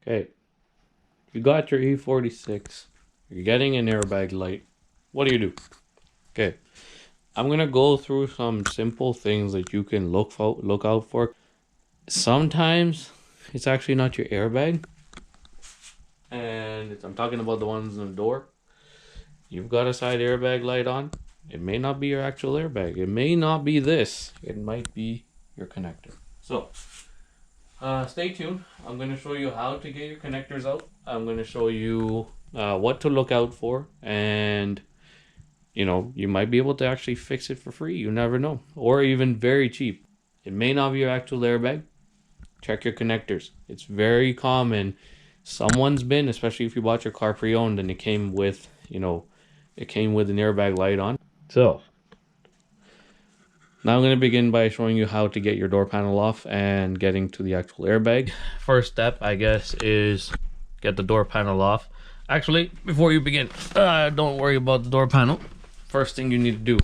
Okay, you got your E46. You're getting an airbag light. What do? Okay, I'm gonna go through some simple things that you can look out for. Sometimes it's actually not your airbag, and I'm talking about the ones in the door. You've got a side airbag light on. It may not be your actual airbag. It may not be this. It might be your connector. So, stay tuned. I'm going to show you how to get your connectors out. I'm going to show you what to look out for. And, you might be able to actually fix it for free. You never know. Or even very cheap. It may not be your actual airbag. Check your connectors. It's very common. Someone's been, especially if you bought your car pre-owned and it came with, it came with an airbag light on. So, now I'm going to begin by showing you how to get your door panel off and getting to the actual airbag. First step, I guess, is get the door panel off. Actually, before you begin, don't worry about the door panel. First thing you need to do,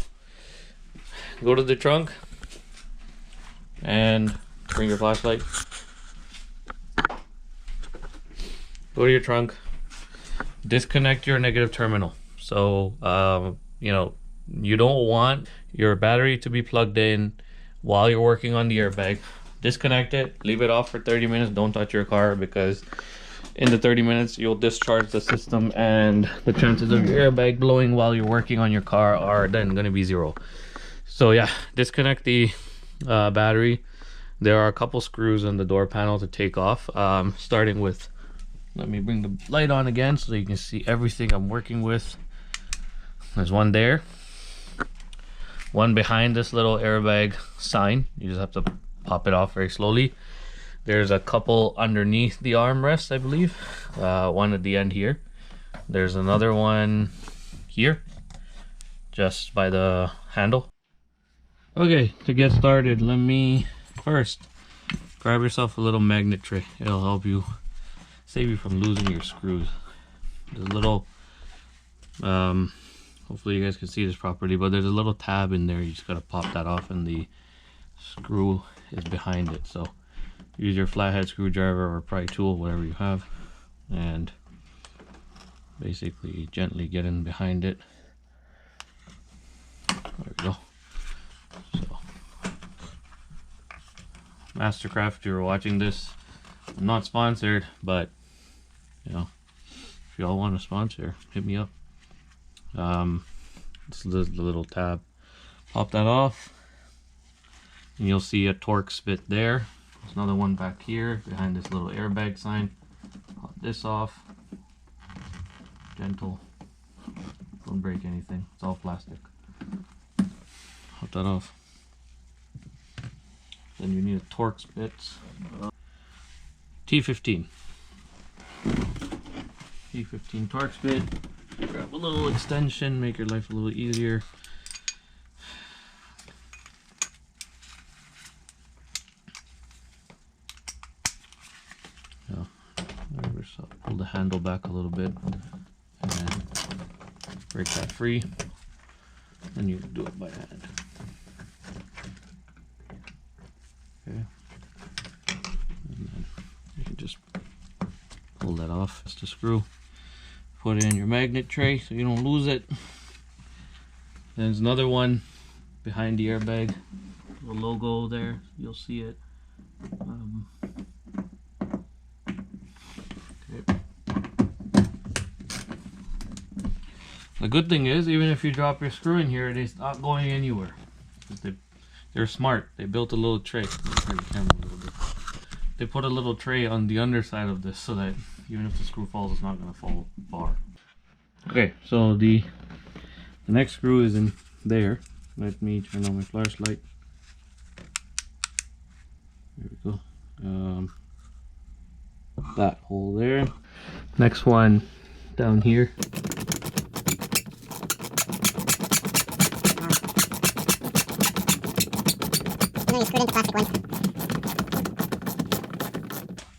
go to the trunk and bring your flashlight. Go to your trunk, disconnect your negative terminal. So, you don't want your battery to be plugged in while you're working on the airbag. Disconnect it, leave it off for 30 minutes. Don't touch your car, because in the 30 minutes you'll discharge the system and the chances of your airbag blowing while you're working on your car are then going to be 0. So yeah, disconnect the battery. There are a couple screws on the door panel to take off, starting with, let me bring the light on again so you can see everything I'm working with. There's one there, one behind this little airbag sign. You just have to pop it off very slowly. There's a couple underneath the armrest, I believe. One at the end here. There's another one here, just by the handle. Okay, to get started, let me first grab yourself a little magnet tray. It'll help you, save you from losing your screws. There's a little, hopefully you guys can see this properly, but there's a little tab in there. You just gotta pop that off and the screw is behind it. So use your flathead screwdriver or pry tool, whatever you have, and basically gently get in behind it. There we go. So, Mastercraft, if you're watching this, I'm not sponsored, but if y'all want to sponsor, hit me up. This is the little tab. Pop that off, and you'll see a Torx bit there. There's another one back here behind this little airbag sign. Pop this off. Gentle. Don't break anything. It's all plastic. Pop that off. Then you need a Torx bit. T15. T15 Torx bit. Grab a little extension, make your life a little easier. Pull the handle back a little bit and break that free. Then you do it by hand. Okay. And then you can just pull that off. It's the screw. Put it in your magnet tray so you don't lose it. There's another one behind the airbag. The logo there, you'll see it. Okay. The good thing is, even if you drop your screw in here, it's not going anywhere. They're smart. They built a little tray. They put a little tray on the underside of this so that even if the screw falls, it's not going to fall far. Okay, so the next screw is in there. Let me turn on my flashlight. There we go. That hole there. Next one down here.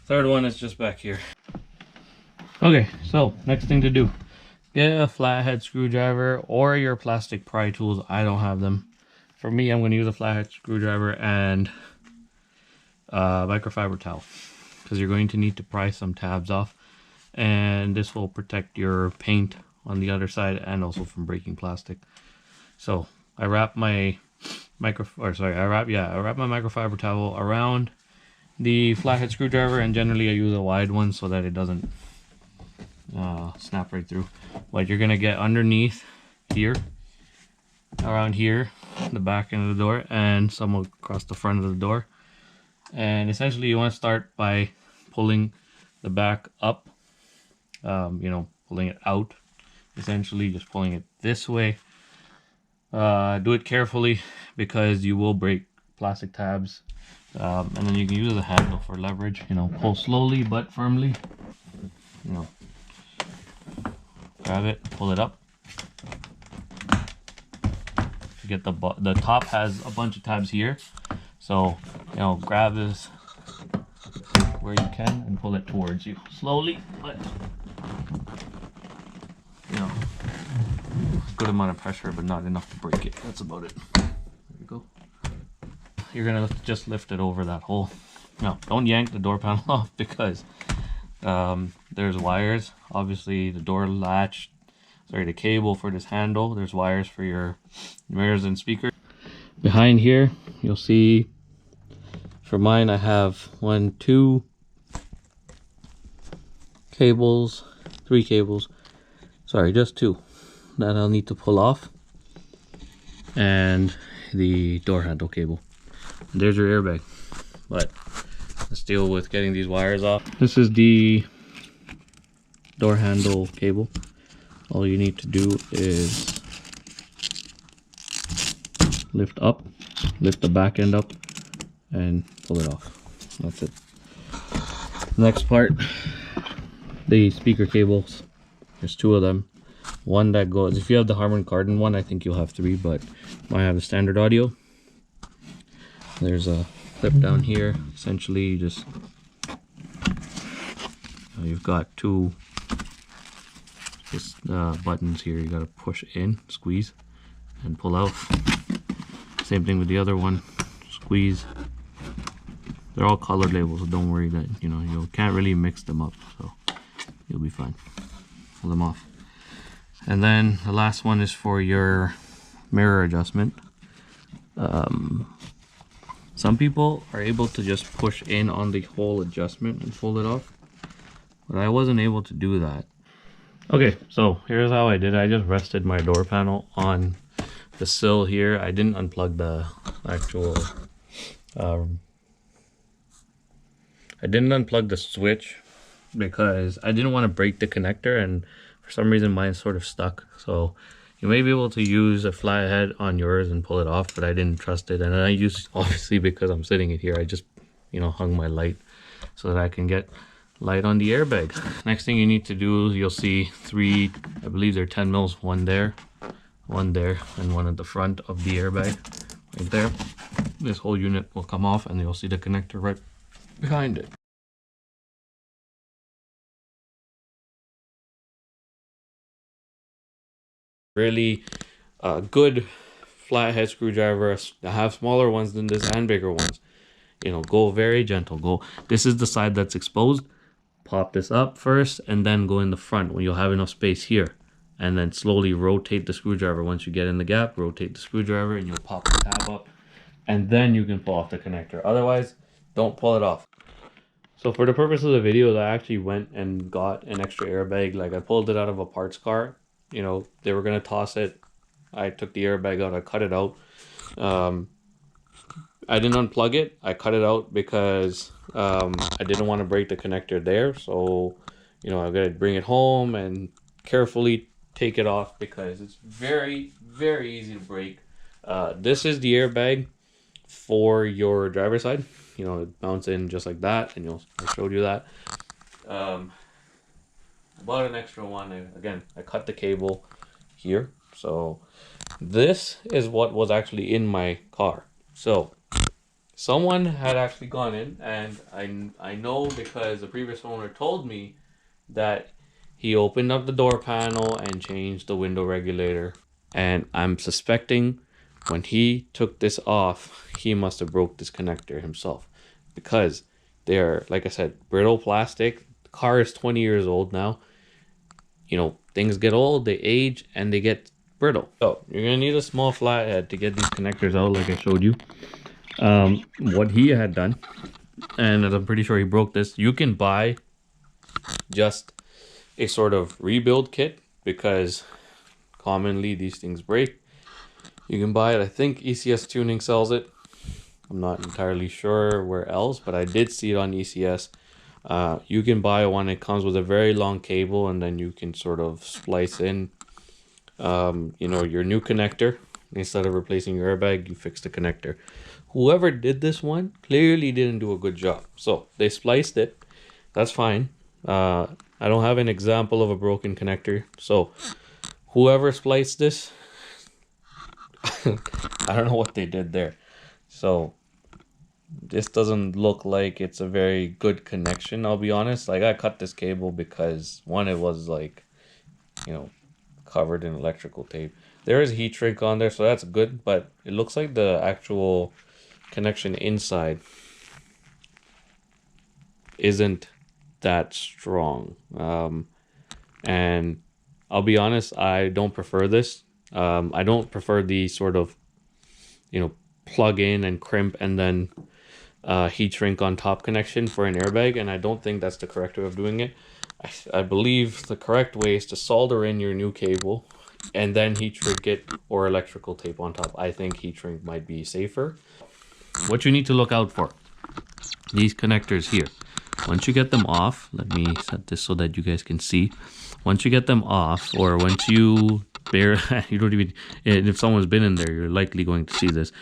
Third one is just back here. Okay, so next thing to do, get a flathead screwdriver or your plastic pry tools. I don't have them. For me, I'm going to use a flathead screwdriver and microfiber towel. because you're going to need to pry some tabs off, and this will protect your paint on the other side and also from breaking plastic. So I wrap my I wrap my microfiber towel around the flathead screwdriver, and generally I use a wide one so that it doesn't snap right through. But you're gonna get underneath here, around here, the back end of the door, and some across the front of the door. And essentially you want to start by pulling the back up, you know, pulling it out, essentially just pulling it this way. Do it carefully because you will break plastic tabs, and then you can use the handle for leverage. You know, pull slowly but firmly. You know, grab it, pull it up. You get the top has a bunch of tabs here, so you know, grab this where you can and pull it towards you slowly, but you know, good amount of pressure, but not enough to break it. That's about it. There you go. You're gonna just lift it over that hole. Now, don't yank the door panel off because there's wires. Obviously, the door latch, the cable for this handle. There's wires for your mirrors and speakers. Behind here, you'll see. For mine, I have 2 cables, 3 cables. Sorry, just 2 that I'll need to pull off, and the door handle cable. And there's your airbag. But let's deal with getting these wires off. This is the door handle cable. All you need to do is lift the back end up, and pull it off. That's it. Next part, the speaker cables. There's 2 of them. One that goes, if you have the Harman Kardon one, I think you'll have 3, but I have a standard audio. There's a clip down here. Essentially, you just you've got 2 buttons here. You got to push in, squeeze, and pull out. Same thing with the other one. Squeeze. They're all colored labels, so don't worry that you can't really mix them up, so you'll be fine. Pull them off. And then the last one is for your mirror adjustment. Some people are able to just push in on the whole adjustment and pull it off, but I wasn't able to do that. Okay, so here's how I did it. I just rested my door panel on the sill here. I didn't unplug the actual I didn't unplug the switch because I didn't want to break the connector, and for some reason mine's sort of stuck. So you may be able to use a flathead on yours and pull it off, but I didn't trust it. And I used, obviously because I'm sitting it here, I just hung my light so that I can get light on the airbag. Next thing you need to do is you'll see 3, I believe they're 10 mils, one there, and one at the front of the airbag right there. This whole unit will come off and you'll see the connector right behind it. Really good flathead screwdrivers. I have smaller ones than this and bigger ones. Go very gentle. This is the side that's exposed. Pop this up first and then go in the front when you'll have enough space here, and then slowly rotate the screwdriver. Once you get in the gap, rotate the screwdriver and you'll pop the tab up, and then you can pull off the connector. Otherwise, don't pull it off. So for the purpose of the video, I actually went and got an extra airbag. Like, I pulled it out of a parts car. They were gonna toss it. I took the airbag out, I cut it out. I didn't unplug it. I cut it out because I didn't want to break the connector there. So, I gotta bring it home and carefully take it off because it's very, very easy to break. This is the airbag for your driver's side. It mounts in just like that, and I showed you that. I bought an extra one. I cut the cable here. So this is what was actually in my car. So someone had actually gone in, and I know because the previous owner told me that he opened up the door panel and changed the window regulator. And I'm suspecting when he took this off, he must have broke this connector himself, because They're, like I said, brittle plastic. The car is 20 years old now. You know, things get old, they age, and they get brittle. So you're gonna need a small flathead to get these connectors out, like I showed you. What he had done, and I'm pretty sure he broke this, you can buy just a sort of rebuild kit, because commonly these things break. You can buy it, I think ECS Tuning sells it. I'm not entirely sure where else, but I did see it on ECS. You can buy one. It comes with a very long cable, and then you can sort of splice in, you know, your new connector. Instead of replacing your airbag, you fix the connector. Whoever did this one clearly didn't do a good job. So they spliced it. That's fine. I don't have an example of a broken connector. So whoever spliced this, I don't know what they did there. So this doesn't look like it's a very good connection, I'll be honest. Like, I cut this cable because, one, it was like, you know, covered in electrical tape. There is heat shrink on there, so that's good, but it looks like the actual connection inside isn't that strong. And I'll be honest, I don't prefer this. I don't prefer the sort of, you know, plug in and crimp and then heat shrink on top connection for an airbag, and I don't think that's the correct way of doing it. I believe the correct way is to solder in your new cable and then heat shrink it, or electrical tape on top. I think heat shrink might be safer. What you need to look out for, these connectors here. Once you get them off, let me set this so that you guys can see. Once you get them off, or once you you don't even, if someone's been in there, you're likely going to see this.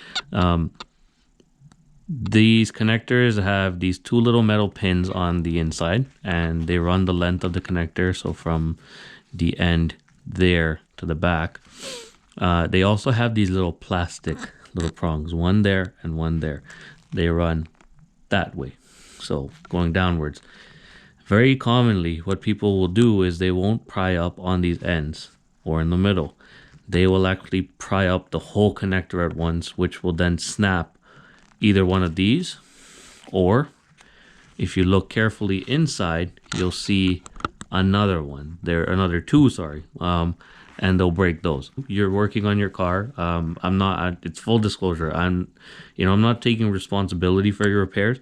These connectors have these two little metal pins on the inside, and they run the length of the connector, so from the end there to the back. They also have these little plastic little prongs, one there and one there. They run that way, so going downwards. Very commonly, what people will do is they won't pry up on these ends or in the middle. They will actually pry up the whole connector at once, which will then snap either one of these, or if you look carefully inside, you'll see another one. Another two, sorry. And they'll break those. You're working on your car. I'm not. It's full disclosure. I'm not taking responsibility for your repairs,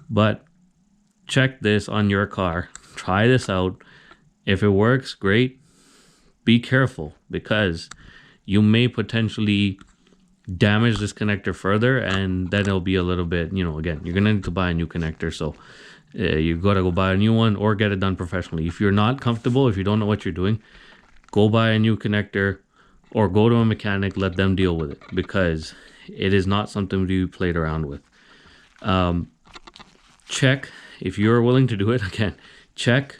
but check this on your car. Try this out. If it works, great. Be careful, because you may potentially damage this connector further, and then it'll be a little bit, again, you're gonna need to buy a new connector. So you gotta go buy a new one or get it done professionally. If you're not comfortable, if you don't know what you're doing, go buy a new connector or go to a mechanic, let them deal with it, because it is not something to be played around with. Check, if you're willing to do it, again, check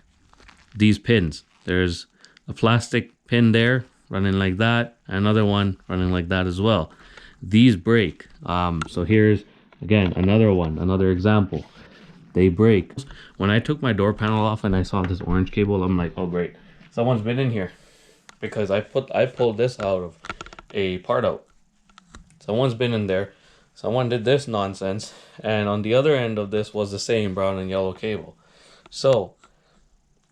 these pins. There's a plastic pin there running like that, another one running like that as well. These break. So here's, again, another example. They break. When I took my door panel off and I saw this orange cable, I'm like, oh great, someone's been in here, because I pulled this out of a part out. Someone's been in there. Someone did this nonsense, and on the other end of this was the same brown and yellow cable. So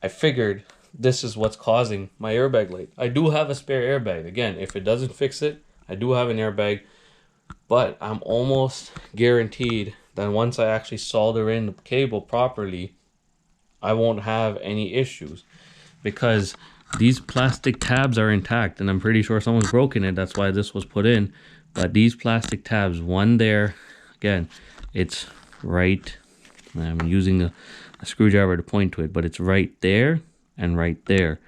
I figured this is what's causing my airbag light. I do have a spare airbag. Again, if it doesn't fix it, I do have an airbag, but I'm almost guaranteed that once I actually solder in the cable properly, I won't have any issues, because these plastic tabs are intact, and I'm pretty sure someone's broken it. That's why this was put in. But these plastic tabs, one there, again, it's right, I'm using a screwdriver to point to it, but it's right there and right there.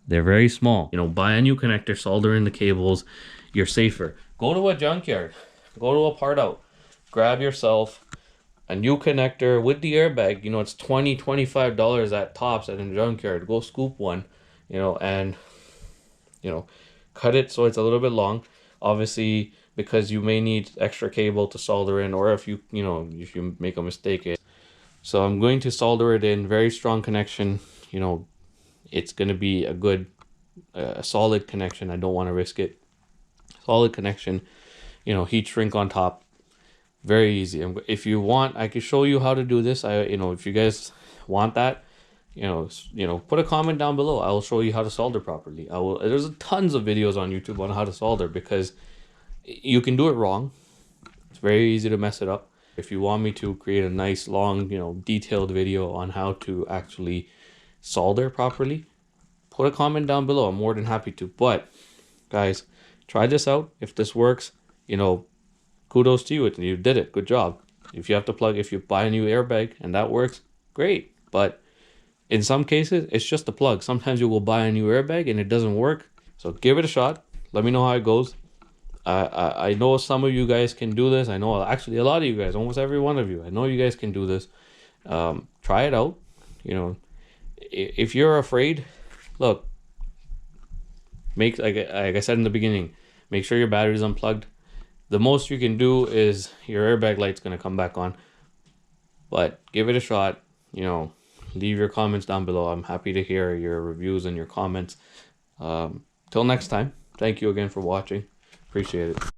They're very small. Buy a new connector, solder in the cables, you're safer. Go to a junkyard, go to a part out, grab yourself a new connector with the airbag. It's $20-$25 at tops at a junkyard. Go scoop one, and cut it so it's a little bit long, obviously, because you may need extra cable to solder in, or if you make a mistake. So I'm going to solder it in, very strong connection. It's going to be a good solid connection. I don't want to risk it. Solid connection, heat shrink on top, Very easy. If you want, I can show you how to do this. If you guys want that, put a comment down below. I will show you how to solder properly. There's tons of videos on YouTube on how to solder, because you can do it wrong. It's very easy to mess it up. If you want me to create a nice long, detailed video on how to actually solder properly, put a comment down below. I'm more than happy to. But guys, try this out. If this works, kudos to you. You did it. Good job. If you buy a new airbag and that works, great. But in some cases, it's just a plug. Sometimes you will buy a new airbag and it doesn't work. So give it a shot. Let me know how it goes. I know some of you guys can do this. I know actually a lot of you guys, almost every one of you, I know you guys can do this. Try it out. If you're afraid, look, like I said in the beginning, make sure your battery's unplugged. The most you can do is your airbag light's going to come back on. But give it a shot. Leave your comments down below. I'm happy to hear your reviews and your comments. Till next time, thank you again for watching. Appreciate it.